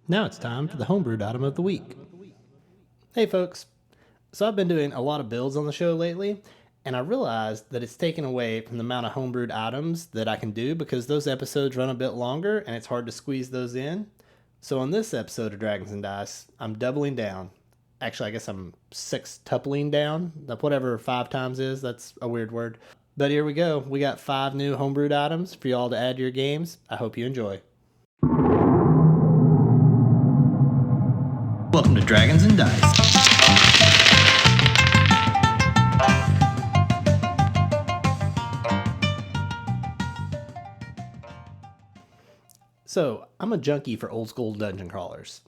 Now it's time for the Homebrewed Item of the Week. Hey folks, so I've been doing a lot of builds on the show lately, and I realized that it's taken away from the amount of homebrewed items that I can do because those episodes run a bit longer and it's hard to squeeze those in. So on this episode of Dragons and Dice, I'm doubling down. Actually, I guess I'm sextupling down. Whatever 5 times is, that's a weird word. But here we go. We got 5 new homebrewed items for y'all to add to your games. I hope you enjoy. Welcome to Dragons and Dice. So, I'm a junkie for old school dungeon crawlers.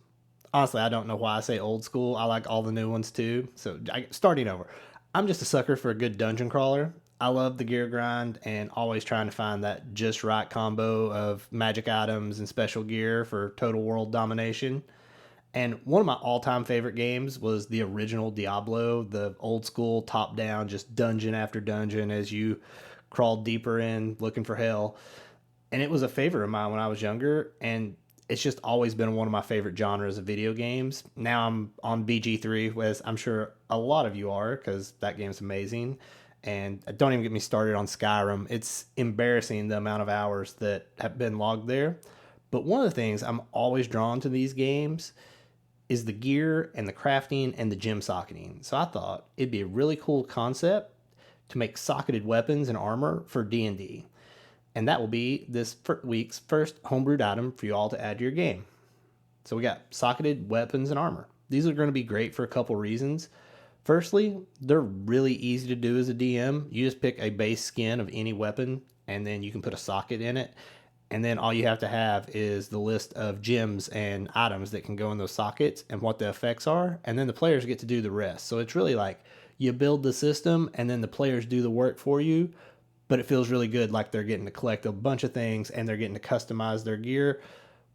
Honestly, I don't know why I say old school. I like all the new ones too. So, starting over, I'm just a sucker for a good dungeon crawler. I love the gear grind and always trying to find that just right combo of magic items and special gear for total world domination. And one of my all time favorite games was the original Diablo, the old school top down, just dungeon after dungeon as you crawled deeper in looking for hell. And it was a favorite of mine when I was younger. And it's just always been one of my favorite genres of video games. Now I'm on BG3, as I'm sure a lot of you are, because that game's amazing. And don't even get me started on Skyrim. It's embarrassing the amount of hours that have been logged there. But one of the things I'm always drawn to these games is the gear and the crafting and the gem socketing. So I thought it'd be a really cool concept to make socketed weapons and armor for D&D. And that will be this week's first homebrewed item for you all to add to your game. So we got socketed weapons and armor. These are going to be great for a couple reasons. Firstly, they're really easy to do as a DM. You just pick a base skin of any weapon and then you can put a socket in it. And then all you have to have is the list of gems and items that can go in those sockets and what the effects are. And then the players get to do the rest. So it's really like you build the system and then the players do the work for you. But it feels really good, like they're getting to collect a bunch of things and they're getting to customize their gear,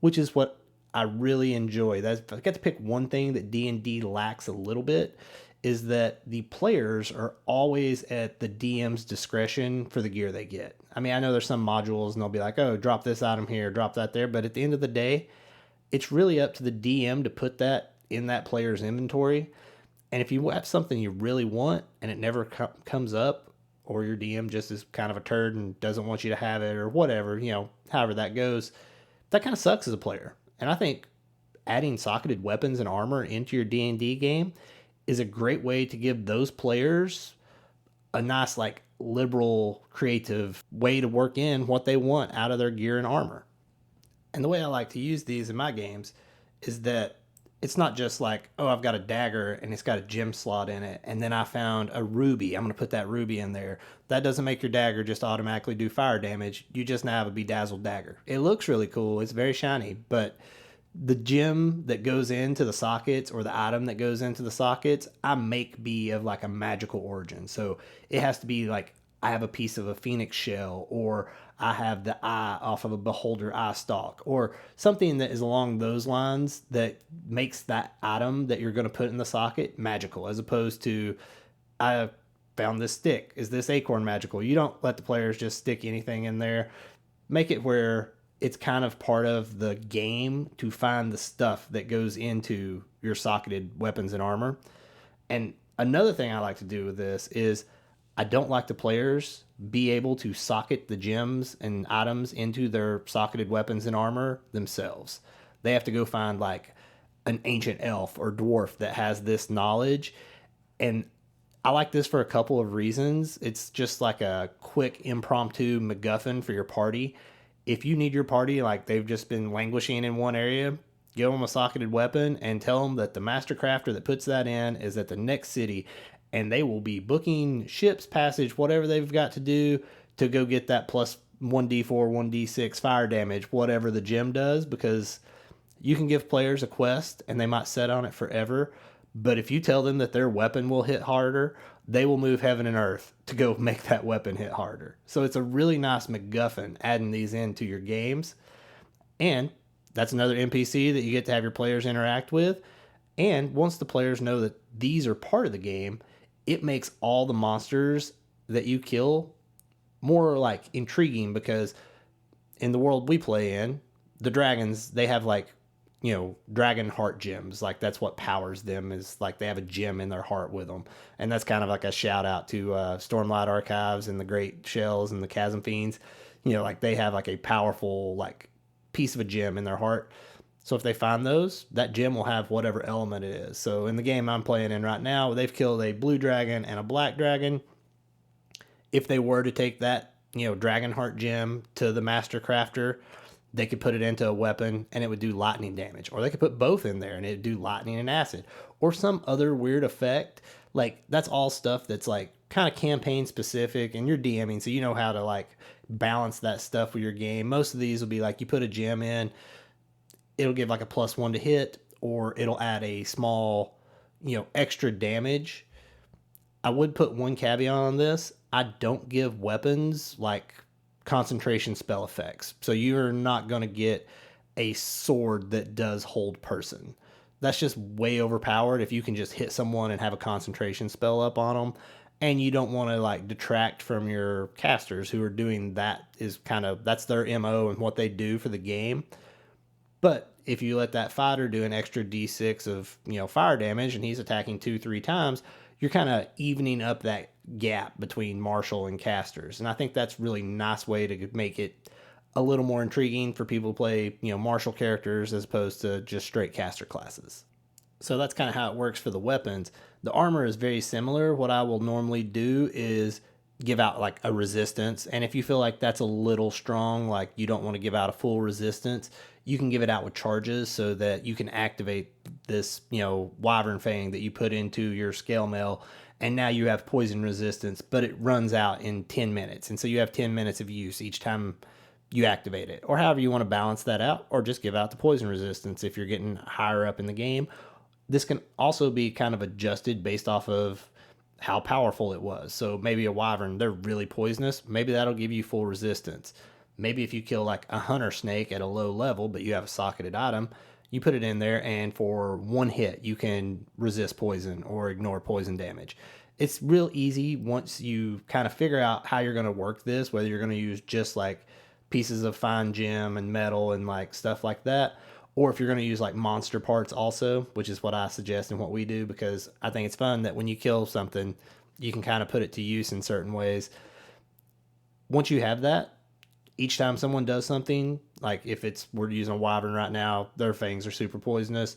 which is what I really enjoy. That's, if I get to pick one thing that D&D lacks a little bit, is that the players are always at the DM's discretion for the gear they get. I mean, I know there's some modules and they'll be like, oh, drop this item here, drop that there. But at the end of the day, it's really up to the DM to put that in that player's inventory. And if you have something you really want and it never comes up, or your DM just is kind of a turd and doesn't want you to have it or whatever, however that goes, that kind of sucks as a player. And I think adding socketed weapons and armor into your D&D game is a great way to give those players a nice, like, liberal, creative way to work in what they want out of their gear and armor. And the way I like to use these in my games is that it's not just like, oh, I've got a dagger and it's got a gem slot in it, and then I found a ruby. I'm going to put that ruby in there. That doesn't make your dagger just automatically do fire damage. You just now have a bedazzled dagger. It looks really cool. It's very shiny, but the gem that goes into the sockets or the item that goes into the sockets, I make be of like a magical origin. So it has to be like I have a piece of a phoenix shell, or I have the eye off of a beholder eye stalk, or something that is along those lines that makes that item that you're going to put in the socket magical, as opposed to I found this stick. Is this acorn magical? You don't let the players just stick anything in there. Make it where it's kind of part of the game to find the stuff that goes into your socketed weapons and armor. And another thing I like to do with this is I don't like the players be able to socket the gems and items into their socketed weapons and armor themselves. They have to go find like an ancient elf or dwarf that has this knowledge. And I like this for a couple of reasons. It's just like a quick impromptu MacGuffin for your party. If you need your party, like they've just been languishing in one area, give them a socketed weapon and tell them that the master crafter that puts that in is at the next city, and they will be booking ships, passage, whatever they've got to do to go get that plus 1d4, 1d6 fire damage, whatever the gem does, because you can give players a quest and they might set on it forever. But if you tell them that their weapon will hit harder, they will move heaven and earth to go make that weapon hit harder. So it's a really nice MacGuffin adding these into your games. And that's another NPC that you get to have your players interact with. And once the players know that these are part of the game, it makes all the monsters that you kill more like intriguing, because in the world we play in, the dragons, they have like dragon heart gems. Like that's what powers them, is like they have a gem in their heart with them. And that's kind of like a shout out to Stormlight Archives and the Great Shells and the Chasm Fiends. Like they have like a powerful like piece of a gem in their heart. So if they find those, that gem will have whatever element it is. So in the game I'm playing in right now, they've killed a blue dragon and a black dragon. If they were to take that, dragon heart gem to the master crafter, they could put it into a weapon and it would do lightning damage. Or they could put both in there and it'd do lightning and acid. Or some other weird effect. Like, that's all stuff that's like kind of campaign specific, and you're DMing, so you know how to like balance that stuff with your game. Most of these will be like you put a gem in, it'll give like a +1 to hit, or it'll add a small, extra damage. I would put one caveat on this. I don't give weapons like concentration spell effects. So you're not going to get a sword that does hold person. That's just way overpowered if you can just hit someone and have a concentration spell up on them. And you don't want to like detract from your casters who are doing that, is kind of, that's their MO and what they do for the game. But if you let that fighter do an extra d6 of, fire damage and he's attacking 2-3 times, you're kind of evening up that gap between martial and casters. And I think that's really nice way to make it a little more intriguing for people to play, martial characters as opposed to just straight caster classes. So that's kind of how it works for the weapons. The armor is very similar. What I will normally do is give out like a resistance. And if you feel like that's a little strong, like you don't want to give out a full resistance, you can give it out with charges so that you can activate this, wyvern fang that you put into your scale mail. And now you have poison resistance, but it runs out in 10 minutes. And so you have 10 minutes of use each time you activate it, or however you want to balance that out, or just give out the poison resistance if you're getting higher up in the game. This can also be kind of adjusted based off of how powerful it was. So maybe a wyvern, they're really poisonous. Maybe that'll give you full resistance. Maybe if you kill like a hunter snake at a low level, but you have a socketed item, you put it in there and for one hit, you can resist poison or ignore poison damage. It's real easy once you kind of figure out how you're going to work this, whether you're going to use just like pieces of fine gem and metal and like stuff like that, or if you're going to use like monster parts also, which is what I suggest and what we do, because I think it's fun that when you kill something, you can kind of put it to use in certain ways. Once you have that, each time someone does something, like if we're using a wyvern right now, their fangs are super poisonous.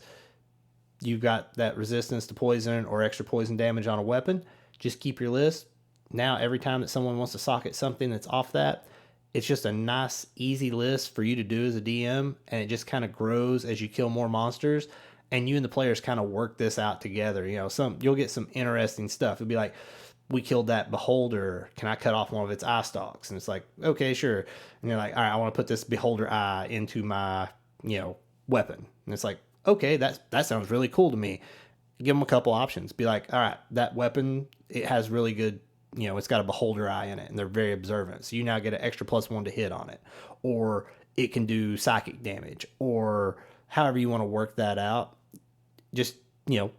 You've got that resistance to poison or extra poison damage on a weapon. Just keep your list. Now, every time that someone wants to socket something that's off that, it's just a nice, easy list for you to do as a DM, and it just kind of grows as you kill more monsters, and you and the players kind of work this out together. You'll get some interesting stuff. It'll be like, we killed that beholder. Can I cut off one of its eye stalks? And it's like, okay, sure. And you're like, all right, I want to put this beholder eye into my, weapon. And it's like, okay, that sounds really cool to me. Give them a couple options. Be like, all right, that weapon, it has really good, it's got a beholder eye in it, and they're very observant. So you now get an extra +1 to hit on it. Or it can do psychic damage, or however you want to work that out. Just,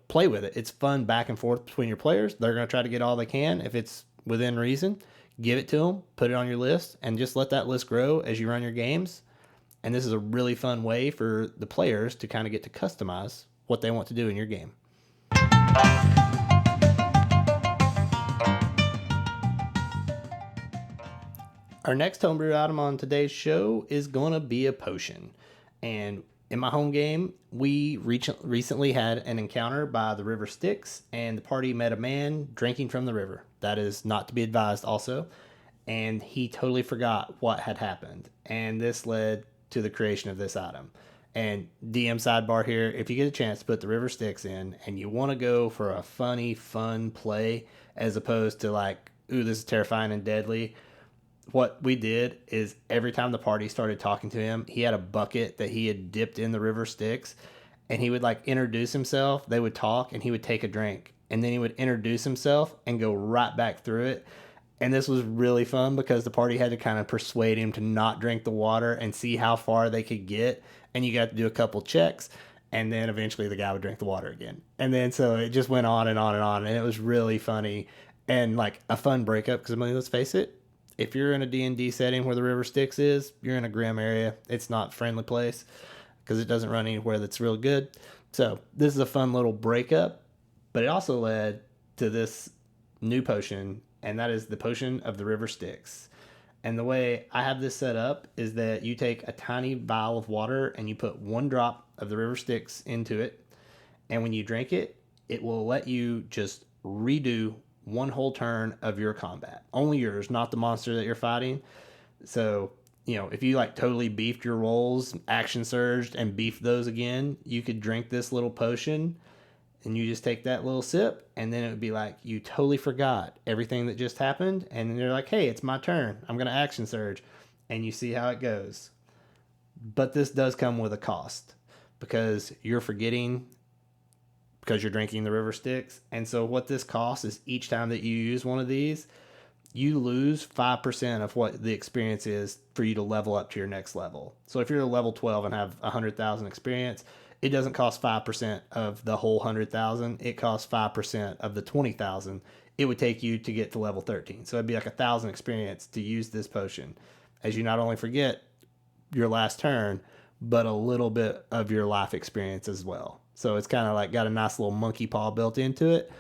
play with it. It's fun back and forth between your players. They're going to try to get all they can. If it's within reason, give it to them, put it on your list, and just let that list grow as you run your games. And this is a really fun way for the players to kind of get to customize what they want to do in your game. Our next homebrew item on today's show is going to be a potion. And in my home game, we recently had an encounter by the river Styx, and the party met a man drinking from the river. That is not to be advised also. And he totally forgot what had happened. And this led to the creation of this item. And DM sidebar here, if you get a chance to put the river Styx in and you want to go for a funny, fun play as opposed to like, ooh, this is terrifying and deadly, what we did is every time the party started talking to him, he had a bucket that he had dipped in the river Styx, and he would like introduce himself. They would talk and he would take a drink, and then he would introduce himself and go right back through it. And this was really fun because the party had to kind of persuade him to not drink the water and see how far they could get. And you got to do a couple checks, and then eventually the guy would drink the water again. And then so it just went on and on and on, and it was really funny and like a fun breakup because, I mean, let's face it, if you're in a D&D setting where the river Styx is, you're in a grim area. It's not a friendly place. because it doesn't run anywhere that's real good. So this is a fun little breakup, but it also led to this new potion, and that is the potion of the river Styx. And the way I have this set up is that you take a tiny vial of water and you put 1 drop of the river Styx into it. And when you drink it, it will let you just redo one whole turn of your combat. Only yours, not the monster that you're fighting. So, if you like totally beefed your rolls, action surged, and beefed those again, you could drink this little potion and you just take that little sip, and then it would be like you totally forgot everything that just happened, and then you're like, hey, it's my turn, I'm going to action surge, and you see how it goes. But this does come with a cost, because you're forgetting, because you're drinking the river Styx. And so what this costs is each time that you use one of these, you lose 5% of what the experience is for you to level up to your next level. So if you're a level 12 and have 100,000 experience, it doesn't cost 5% of the whole 100,000. It costs 5% of the 20,000 it would take you to get to level 13. So it'd be like 1,000 experience to use this potion, as you not only forget your last turn, but a little bit of your life experience as well. So it's kind of like got a nice little monkey paw built into it,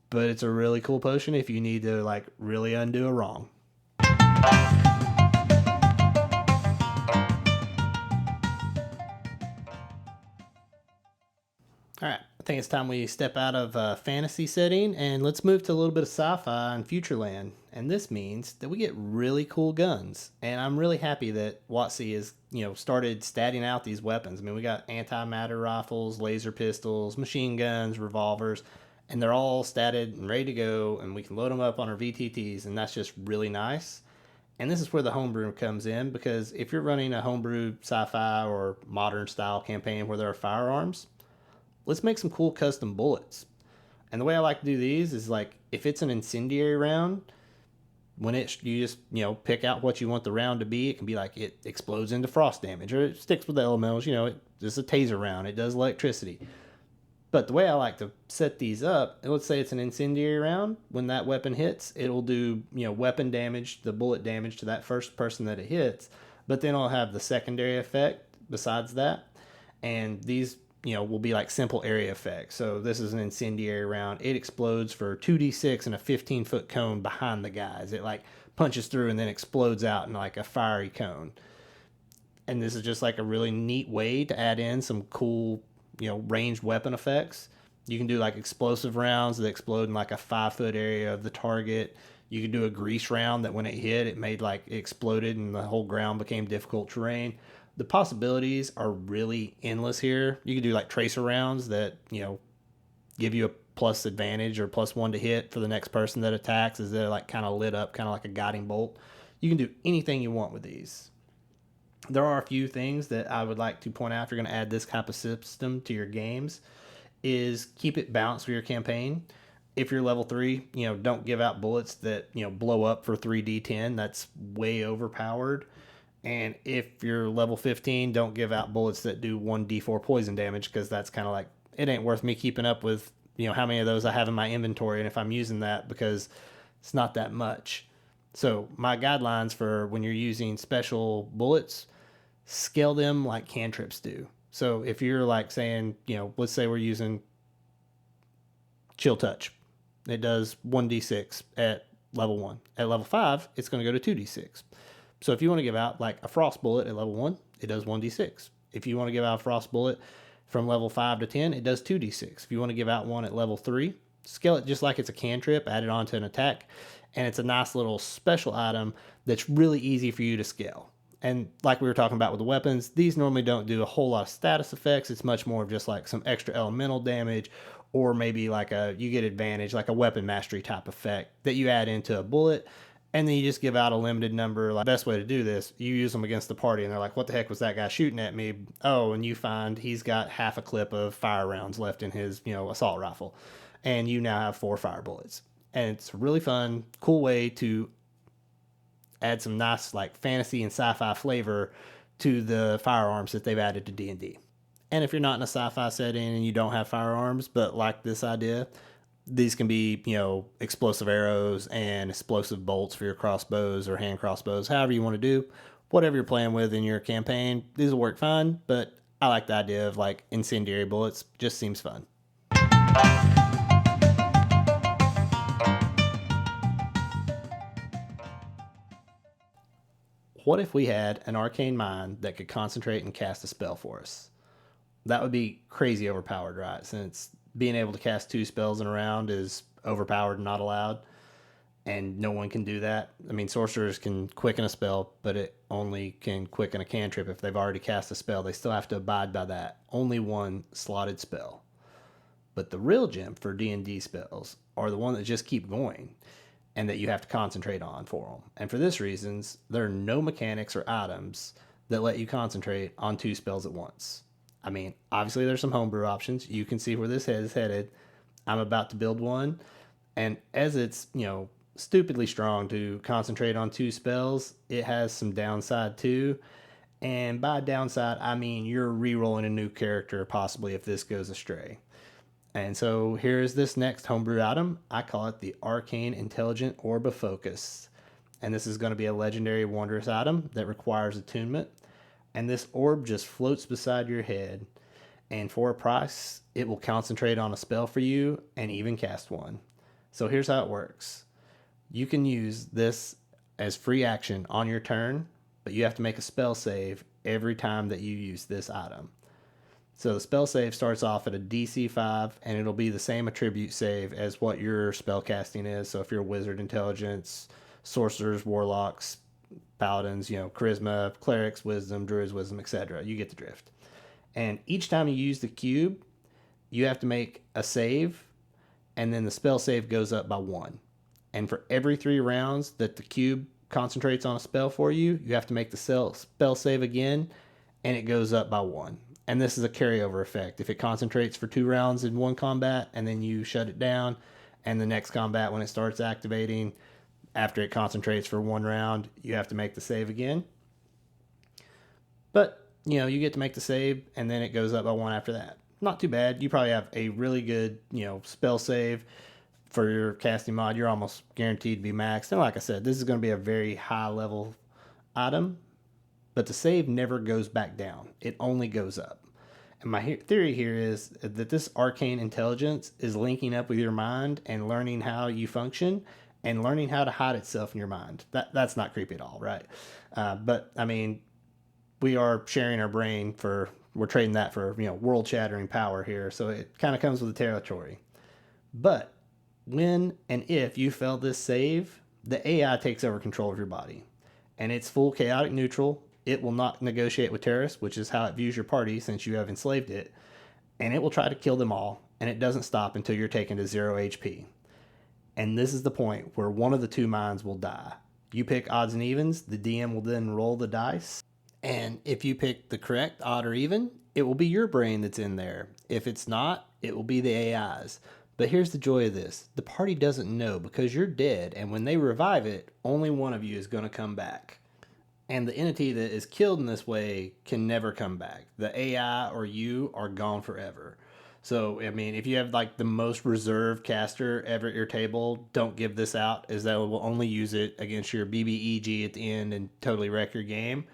but it's a really cool potion if you need to like really undo a wrong. All right, I think it's time we step out of a fantasy setting and let's move to a little bit of sci-fi and Futureland. And this means that we get really cool guns. And I'm really happy that WotC has, started statting out these weapons. I mean, we got antimatter rifles, laser pistols, machine guns, revolvers, and they're all statted and ready to go, and we can load them up on our VTTs, and that's just really nice. And this is where the homebrew comes in, because if you're running a homebrew sci-fi or modern style campaign where there are firearms, let's make some cool custom bullets. And the way I like to do these is like, if it's an incendiary round, when you just, pick out what you want the round to be, it can be like it explodes into frost damage, or it sticks with the elementals, it's a taser round, it does electricity. But the way I like to set these up, let's say it's an incendiary round, when that weapon hits, it'll do, weapon damage, the bullet damage to that first person that it hits, but then it'll have the secondary effect besides that. And these will be like simple area effects. So this is an incendiary round. It explodes for 2d6 in a 15-foot cone behind the guys. It like punches through and then explodes out in like a fiery cone. And this is just like a really neat way to add in some cool, ranged weapon effects. You can do like explosive rounds that explode in like a 5-foot area of the target. You can do a grease round that when it hit, it made like it exploded and the whole ground became difficult terrain. The possibilities are really endless here. You can do like tracer rounds that, give you a plus advantage or +1 to hit for the next person that attacks, as they're like kind of lit up, kind of like a guiding bolt. You can do anything you want with these. There are a few things that I would like to point out if you're going to add this type of system to your games, is keep it balanced for your campaign. If you're level 3, don't give out bullets that, blow up for 3d10. That's way overpowered. And if you're level 15, don't give out bullets that do 1d4 poison damage, because that's kind of like, it ain't worth me keeping up with, how many of those I have in my inventory and if I'm using that, because it's not that much. So my guidelines for when you're using special bullets, scale them like cantrips do. So if you're like saying, let's say we're using Chill Touch. It does 1d6 at level 1. At level 5, it's going to go to 2d6. So if you want to give out like a frost bullet at level 1, it does 1d6. If you want to give out a frost bullet from level 5 to 10, it does 2d6. If you want to give out one at level 3, scale it just like it's a cantrip, add it onto an attack, and it's a nice little special item that's really easy for you to scale. And like we were talking about with the weapons, these normally don't do a whole lot of status effects. It's much more of just like some extra elemental damage, or maybe like you get advantage, like a weapon mastery type effect that you add into a bullet. And then you just give out a limited number. Like, best way to do this, you use them against the party, and they're like, what the heck was that guy shooting at me? Oh, and you find he's got half a clip of fire rounds left in his, assault rifle. And you now have 4 fire bullets. And it's a really fun, cool way to add some nice, like, fantasy and sci-fi flavor to the firearms that they've added to D&D. And if you're not in a sci-fi setting and you don't have firearms, but like this idea, these can be, explosive arrows and explosive bolts for your crossbows or hand crossbows, however you want to do. Whatever you're playing with in your campaign, these will work fine, but I like the idea of like incendiary bullets. Just seems fun. What if we had an arcane mind that could concentrate and cast a spell for us? That would be crazy overpowered, right? Since being able to cast 2 spells in a round is overpowered and not allowed, and no one can do that. I mean, sorcerers can quicken a spell, but it only can quicken a cantrip if they've already cast a spell. They still have to abide by that. Only one slotted spell. But the real gem for D&D spells are the ones that just keep going and that you have to concentrate on for them. And for this reasons, there are no mechanics or items that let you concentrate on 2 spells at once. I mean, obviously there's some homebrew options. You can see where this is headed. I'm about to build one, and as it's, stupidly strong to concentrate on 2 spells, it has some downside too. And by downside, I mean you're re-rolling a new character possibly if this goes astray. And so here's this next homebrew item. I call it the Arcane Intelligent Orb of Focus. And this is going to be a legendary wondrous item that requires attunement. And this orb just floats beside your head. And for a price, it will concentrate on a spell for you and even cast one. So here's how it works. You can use this as free action on your turn, but you have to make a spell save every time that you use this item. So the spell save starts off at a DC 5, and it'll be the same attribute save as what your spell casting is. So if you're wizard intelligence, sorcerers, warlocks, paladins, charisma, clerics, wisdom, druids, wisdom, etc. You get the drift. And each time you use the cube, you have to make a save, and then the spell save goes up by 1. And for every 3 rounds that the cube concentrates on a spell for you, you have to make the spell save again, and it goes up by 1. And this is a carryover effect. If it concentrates for 2 rounds in one combat, and then you shut it down, and the next combat when it starts activating, after it concentrates for 1 round, you have to make the save again. But, you get to make the save, and then it goes up by 1 after that. Not too bad. You probably have a really good, spell save for your casting mod. You're almost guaranteed to be maxed. And like I said, this is going to be a very high level item, but the save never goes back down. It only goes up. And my theory here is that this arcane intelligence is linking up with your mind and learning how you function and learning how to hide itself in your mind. That's not creepy at all, right? But I mean, we are sharing our brain we're trading that for, world shattering power here. So it kind of comes with the territory. But when and if you fail this save, the AI takes over control of your body. And it's full chaotic neutral. It will not negotiate with terrorists, which is how it views your party since you have enslaved it. And it will try to kill them all, and it doesn't stop until you're taken to 0 HP. And this is the point where one of the 2 minds will die. You pick odds and evens, the DM will then roll the dice. And if you pick the correct odd or even, it will be your brain that's in there. If it's not, it will be the AI's. But here's the joy of this. The party doesn't know because you're dead, and when they revive it, only one of you is going to come back. And the entity that is killed in this way can never come back. The AI or you are gone forever. So, I mean, if you have like the most reserved caster ever at your table, don't give this out, as that will only use it against your BBEG at the end and totally wreck your game.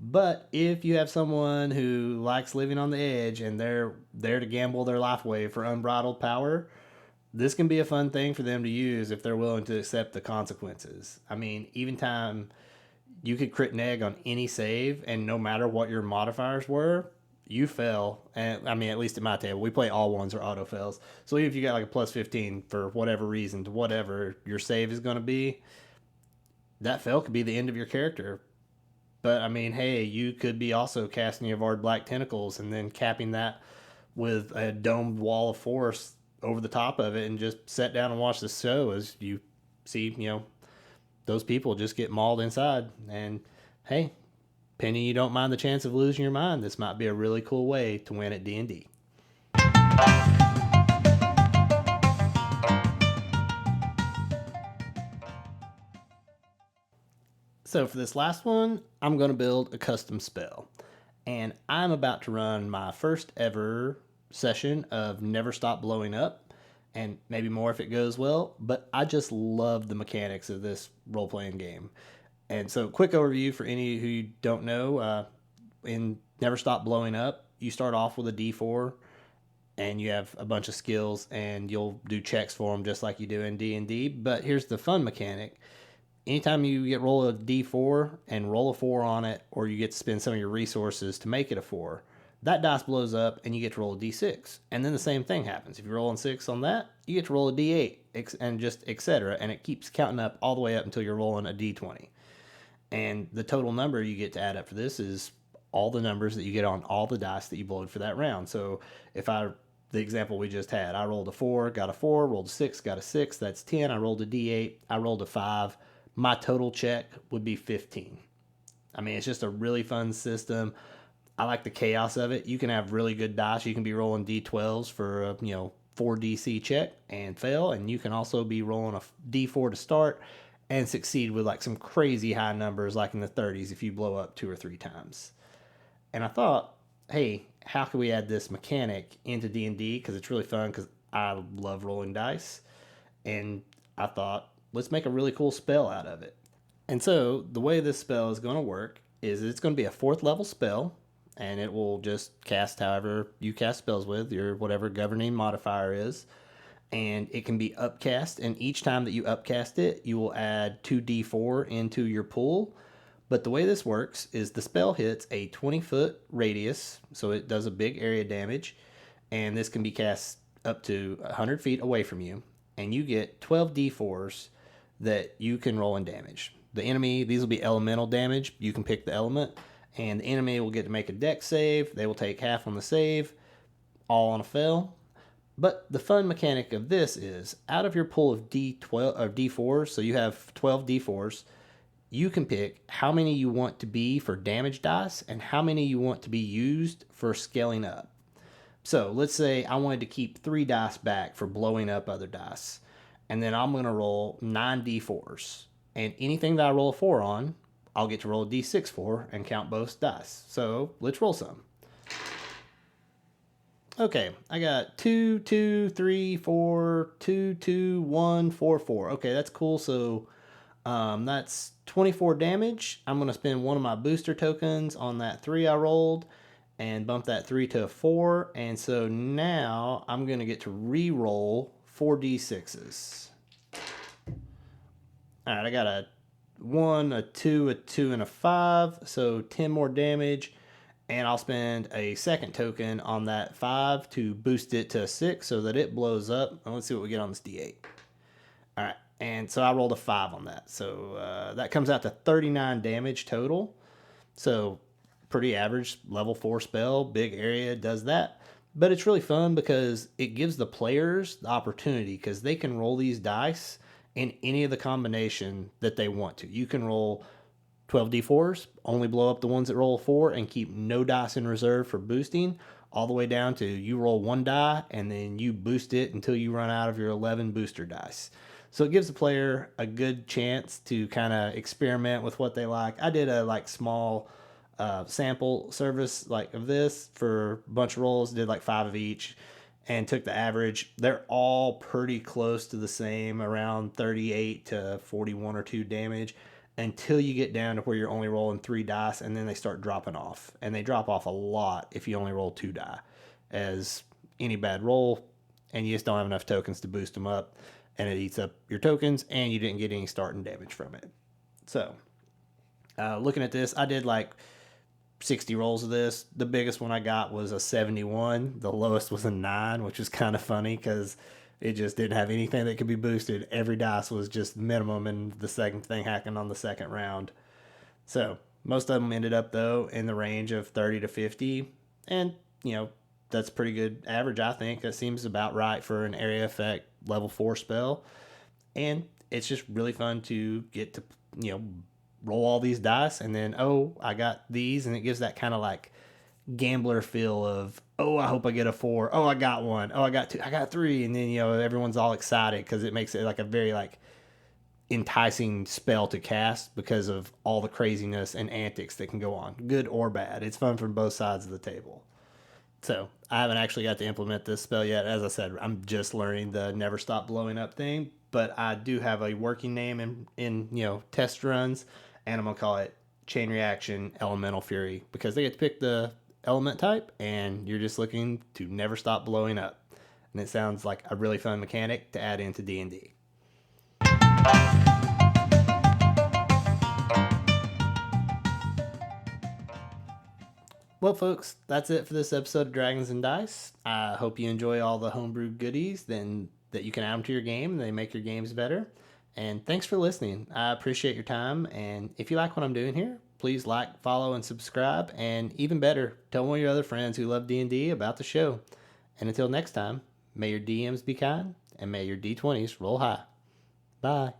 But if you have someone who likes living on the edge and they're there to gamble their life away for unbridled power, this can be a fun thing for them to use if they're willing to accept the consequences. I mean, even time you could crit neg on any save, and no matter what your modifiers were, you fail. And I mean, at least at my table, we play all ones or auto fails. So even if you got like a plus 15 for whatever reason to whatever your save is going to be, that fail could be the end of your character. But I mean, hey, you could be also casting your Vard Black Tentacles and then capping that with a domed wall of force over the top of it and just sit down and watch the show as you see, those people just get mauled inside. And hey, penny you don't mind the chance of losing your mind, this might be a really cool way to win at D&D. So for this last one, I'm going to build a custom spell. And I'm about to run my first ever session of Never Stop Blowing Up, and maybe more if it goes well, but I just love the mechanics of this role-playing game. And so quick overview for any who don't know, in Never Stop Blowing Up, you start off with a D4, and you have a bunch of skills, and you'll do checks for them just like you do in D&D. But here's the fun mechanic: anytime you get roll a D4 and roll a 4 on it, or you get to spend some of your resources to make it a 4, that dice blows up and you get to roll a D6. And then the same thing happens. If you're rolling 6 on that, you get to roll a D8, and just etc. And it keeps counting up all the way up until you're rolling a D20. And the total number you get to add up for this is all the numbers that you get on all the dice that you blowed for that round. So if the example we just had, I rolled a 4, got a 4, rolled a 6, got a 6, that's 10. I rolled a D8, I rolled a 5. My total check would be 15. I mean, it's just a really fun system. I like the chaos of it. You can have really good dice. You can be rolling D12s for a 4 DC check and fail, and you can also be rolling a D4 to start and succeed with like some crazy high numbers, like in the 30s if you blow up 2 or 3 times. And I thought, hey, how can we add this mechanic into D&D? Because it's really fun, because I love rolling dice. And I thought, let's make a really cool spell out of it. And so the way this spell is going to work is it's going to be a 4th level spell, and it will just cast however you cast spells with, your whatever governing modifier is. And it can be upcast, and each time that you upcast it, you will add 2d4 into your pool. But the way this works is the spell hits a 20-foot radius, so it does a big area damage, and this can be cast up to 100 feet away from you, and you get 12 d4s that you can roll in damage. The enemy, these will be elemental damage. You can pick the element, and the enemy will get to make a dex save. They will take half on the save, all on a fail. But the fun mechanic of this is, out of your pool of D4s, so you have 12 D4s, you can pick how many you want to be for damage dice and how many you want to be used for scaling up. So let's say I wanted to keep 3 dice back for blowing up other dice, and then I'm going to roll 9 D4s. And anything that I roll a 4 on, I'll get to roll a D6 for and count both dice. So let's roll some. Okay, I got 2, 2, 3, 4, 2, 2, 1, 4, 4. Okay, that's cool. So that's 24 damage. I'm going to spend one of my booster tokens on that 3 I rolled and bump that 3 to a 4. And so now I'm going to get to re-roll 4d6s. All right, I got a 1, a 2, a 2, and a 5. So 10 more damage. And I'll spend a second token on that 5 to boost it to a 6 so that it blows up. And let's see what we get on this D8. All right. And so I rolled a 5 on that. So that comes out to 39 damage total. So pretty average level 4 spell. Big area, does that. But it's really fun because it gives the players the opportunity, because they can roll these dice in any of the combination that they want to. You can roll 12 d4s, only blow up the ones that roll a 4 and keep no dice in reserve for boosting, all the way down to you roll 1 die and then you boost it until you run out of your 11 booster dice. So it gives the player a good chance to kind of experiment with what they like. I did a small sample service of this for a bunch of rolls, did 5 of each and took the average. They're all pretty close to the same, around 38 to 41 or 2 damage, until you get down to where you're only rolling 3 dice, and then they start dropping off. And they drop off a lot if you only roll 2 die, as any bad roll, and you just don't have enough tokens to boost them up, and it eats up your tokens, and you didn't get any starting damage from it. So, looking at this, I did 60 rolls of this. The biggest one I got was a 71. The lowest was a 9, which was kind of funny because it just didn't have anything that could be boosted. Every dice was just minimum, and the second thing happened on the second round. So most of them ended up, though, in the range of 30 to 50. And, that's pretty good average, I think. That seems about right for an area effect level 4 spell. And it's just really fun to get to, roll all these dice, and then, oh, I got these, and it gives that kind of gambler feel of, oh, I hope I get a 4. Oh, I got 1. Oh, I got 2. I got 3. And then, everyone's all excited because it makes it a very enticing spell to cast because of all the craziness and antics that can go on, good or bad. It's fun from both sides of the table. So I haven't actually got to implement this spell yet. As I said, I'm just learning the never stop blowing up thing, but I do have a working name in test runs, and I'm going to call it Chain Reaction Elemental Fury, because they get to pick the element type, and you're just looking to never stop blowing up. And it sounds like a really fun mechanic to add into D&D. Well, folks, that's it for this episode of Dragons and Dice. I hope you enjoy all the homebrewed goodies then that you can add them to your game and they make your games better. And thanks for listening. I appreciate your time. And if you like what I'm doing here, please like, follow, and subscribe. And even better, tell one of your other friends who love D&D about the show. And until next time, may your DMs be kind and may your D20s roll high. Bye.